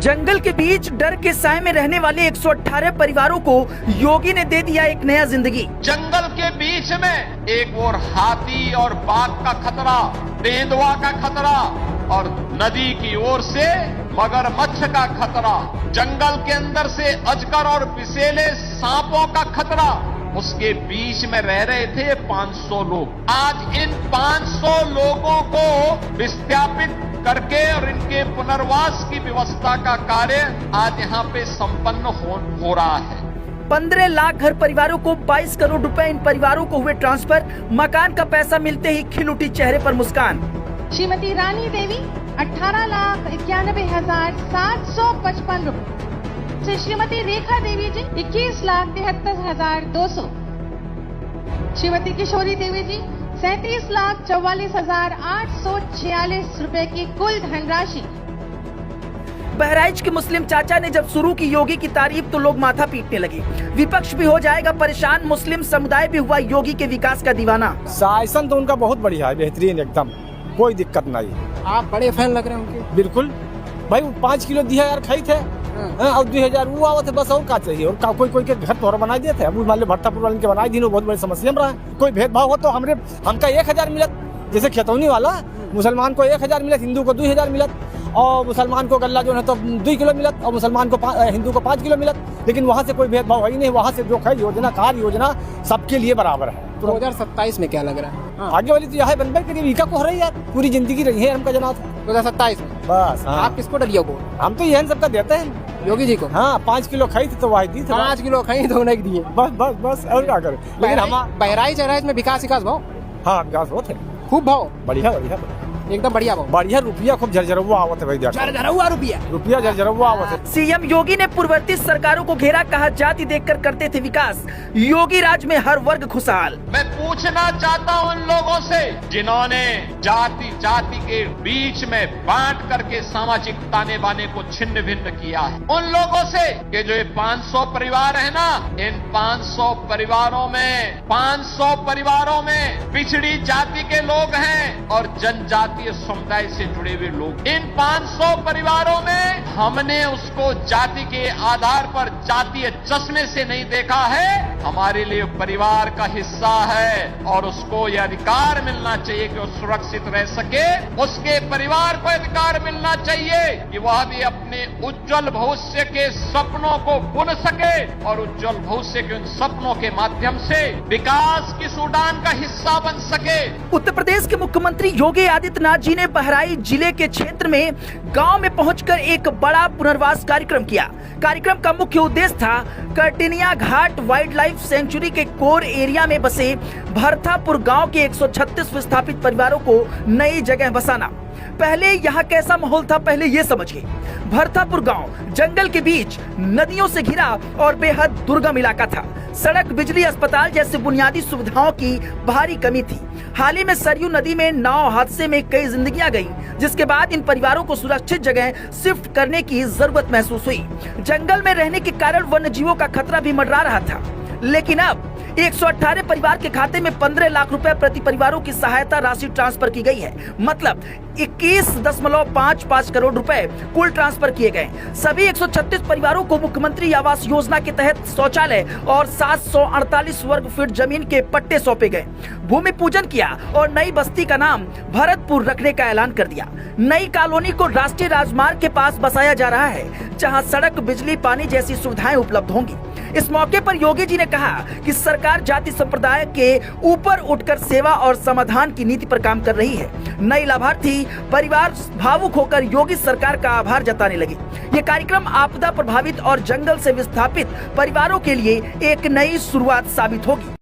जंगल के बीच डर के साए में रहने वाले 118 परिवारों को योगी ने दे दिया एक नया जिंदगी। जंगल के बीच में एक और हाथी और बाघ का खतरा, तेंदुआ का खतरा और नदी की ओर से मगरमच्छ का खतरा, जंगल के अंदर से अजगर और विषैले सांपों का खतरा, उसके बीच में रह रहे थे 500 लोग। आज इन 500 लोगों को विस्थापित करके और इनके पुनर्वास की व्यवस्था का कार्य आज यहाँ पे संपन्न हो रहा है। 15 लाख घर परिवारों को 22 करोड़ रुपए इन परिवारों को हुए ट्रांसफर। मकान का पैसा मिलते ही खिल उठी चेहरे पर मुस्कान। श्रीमती रानी देवी 18,91,755 रुपए। श्रीमती रेखा देवी जी 21,73,200। श्रीमती किशोरी देवी जी 37,44,846 रुपए की कुल धनराशि। बहराइच के मुस्लिम चाचा ने जब शुरू की योगी की तारीफ तो लोग माथा पीटने लगे। विपक्ष भी हो जाएगा परेशान, मुस्लिम समुदाय भी हुआ योगी के विकास का दीवाना। शासन तो उनका बहुत बढ़िया है, बेहतरीन एकदम, कोई दिक्कत नहीं। आप बड़े फैन लग रहे हैं उनके। बिल्कुल भाई, 5 किलो दिया यार खाई थे और 2000 वो आवत है, बस और का चाहिए। और कोई के घर तोहरा बनाई देते हैं, मान लो भट्टापुर वाले के बनाई दी, बहुत बड़ी समस्या में रहा है। कोई भेदभाव हो तो हमका 1000 मिलत, जैसे खेतौनी वाला मुसलमान को 1000 मिलत, हिंदू को 2000 मिलत, और मुसलमान को गल्ला जो है तो 2 किलो मिलत, और मुसलमान को हिंदू को 5 किलो मिलत। लेकिन वहाँ से कोई भेदभाव है ही नहीं, वहाँ से जो है योजना कार्य योजना सबके लिए बराबर है। 2027 में क्या लग रहा है? आगे वाली तो यह बनबे करीब इका को हो रही यार, पूरी जिंदगी रही है हमका जनाब 2027 में। बस आप किसको डलियो को? हम तो यह सबका देते हैं योगी जी को। हाँ, 5 किलो खाई थी तो वही दी थी। 5 किलो खाई तो उन्हें दिए। बस और क्या करे। लेकिन हम बहराइच में विकास भाव। हाँ, विकास होते खूब भाव, बढ़िया एकदम बढ़िया भाव, बढ़िया। रुपया खूब झरझरवा आवत है भाई, झरझरवा रुपया झरझरवा आवत है। सीएम योगी ने पूर्ववर्ती सरकारों को घेरा, कहा जाति देखकर करते थे विकास। योगी राज में हर वर्ग खुशहाल। मैं पूछना चाहता हूं उन लोगों से जिन्होंने जाति के बीच में बांट करके सामाजिक ताने बाने को छिन्न भिन्न किया है, उन लोगों से कि जो ये 500 परिवार है ना, इन 500 परिवारों में पिछड़ी जाति के लोग हैं और जनजातीय समुदाय से जुड़े हुए लोग। इन 500 परिवारों में हमने उसको जाति के आधार पर जातीय चश्मे से नहीं देखा है। हमारे लिए परिवार का हिस्सा है और उसको यह अधिकार मिलना चाहिए कि वो सुरक्षित रह सके। उसके परिवार को अधिकार मिलना चाहिए कि वह भी अपने उज्जवल भविष्य के सपनों को बुन सके और उज्जवल भविष्य के उन सपनों के माध्यम से विकास की उड़ान का हिस्सा बन सके। उत्तर प्रदेश के मुख्यमंत्री योगी आदित्यनाथ जी ने बहराइच जिले के क्षेत्र में गांव में पहुंचकर एक बड़ा पुनर्वास कार्यक्रम किया। कार्यक्रम का मुख्य उद्देश्य था कर्टिनिया घाट वाइल्ड लाइफ सेंचुरी के कोर एरिया में बसे भरथापुर गांव के 136 विस्थापित परिवारों को नई जगह बसाना। पहले यहाँ कैसा माहौल था, पहले ये समझिए। भरथापुर गांव जंगल के बीच नदियों से घिरा और बेहद दुर्गम इलाका था। सड़क, बिजली, अस्पताल जैसे बुनियादी सुविधाओं की भारी कमी थी। हाल ही में सरयू नदी में नाव हादसे में कई जिंदगियां गईं, जिसके बाद इन परिवारों को सुरक्षित जगह शिफ्ट करने की जरूरत महसूस हुई। जंगल में रहने के कारण वन्य जीवों का खतरा भी मंडरा रहा था। लेकिन अब 118 परिवार के खाते में 15 लाख रुपए प्रति परिवारों की सहायता राशि ट्रांसफर की गई है। मतलब 21.55 करोड़ रुपए कुल ट्रांसफर किए गए। सभी 136 परिवारों को मुख्यमंत्री आवास योजना के तहत शौचालय और 748 वर्ग फीट जमीन के पट्टे सौंपे गए। भूमि पूजन किया और नई बस्ती का नाम भरतपुर रखने का ऐलान कर दिया। नई कॉलोनी को राष्ट्रीय राजमार्ग के पास बसाया जा रहा है, जहां सड़क, बिजली, पानी जैसी सुविधाएं उपलब्ध होंगी। इस मौके पर योगी जी ने कहा कि सरकार जाति संप्रदाय के ऊपर उठकर सेवा और समाधान की नीति पर काम कर रही है। नई लाभार्थी परिवार भावुक होकर योगी सरकार का आभार जताने लगे। ये कार्यक्रम आपदा प्रभावित और जंगल से विस्थापित परिवारों के लिए एक नई शुरुआत साबित होगी।